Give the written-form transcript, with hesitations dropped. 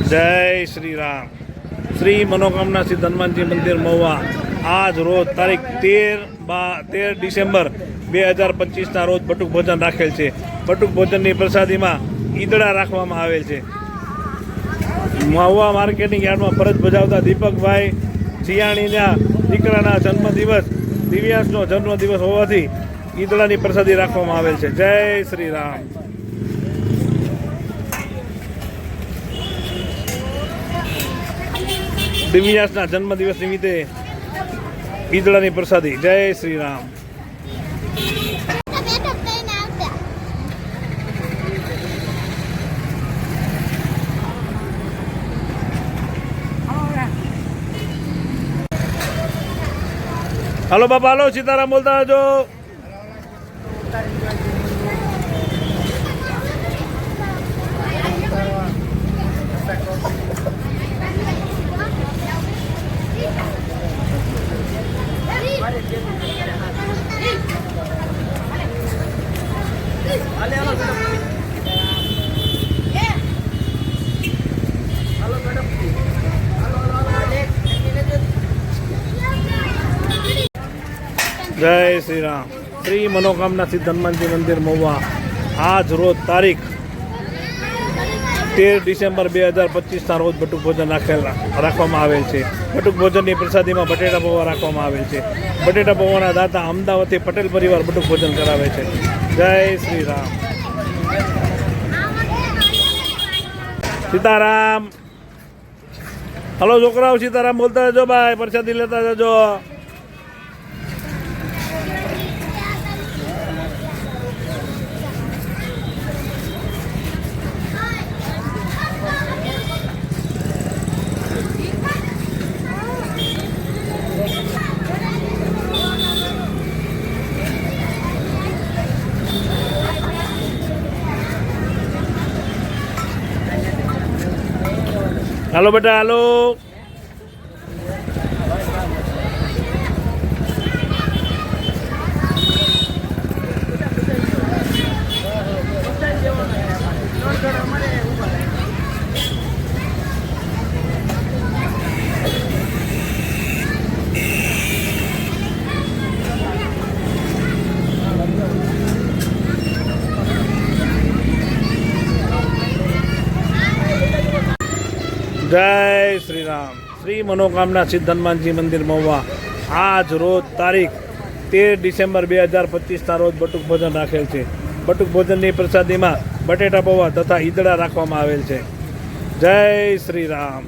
जय श्री राम। श्री मनोकामना सिद्ध हनुमान जी मंदिर महुआ आज रोज तारीख 13 डिसेम्बर 2025 रोज बटुक भोजन राखेल है। बटुक भोजन की प्रसादी में ईदड़ा राखवामां आवेल छे। महुआ मार्केटिंग यार्ड में फरज बजावता दीपक भाई सियाणीना दीकराना जन्मदिवस दिव्यांशनो जन्मदिवस होवाथी ईदड़ानी प्रसादी राखवामां आवेल छे। जय श्री राम। दिव्यांशना जन्मदिवस निमित्ते ईदड़ानी प्रसादी। जय श्री राम। हेलो बाबा, हेलो सीताराम बोलता जो। जय श्री राम। श्री मनोकामना सिद्ध हनुमान जी मंदिर महुआ आज रोज तारीख 13 डिसेम्बर 2025 रोज बटुक भोजन राखवामां आवेल छे। बटुक भोजन की प्रसादी में बटेटा पौवा राखवामां आवेल छे। बटेटा पौवाना दाता अमदावाद पटेल परिवार बटुक भोजन करावे छे। जय श्री राम। सीताराम। हेलो छोकराओ, सीताराम बोलता जो भाई, प्रसादी लेता जाजो। हेलो बेटा, हेलो। जय श्री राम। श्री मनोकामना सिद्ध हनुमान जी मंदिर महुआ आज रोज तारीख 13 डिसेम्बर 2025 रोज बटुक भोजन राखेल है। बटुक भोजन की प्रसादी में बटेटा पौवा तथा ईदड़ा राखवामां आवेल छे। जय श्री राम।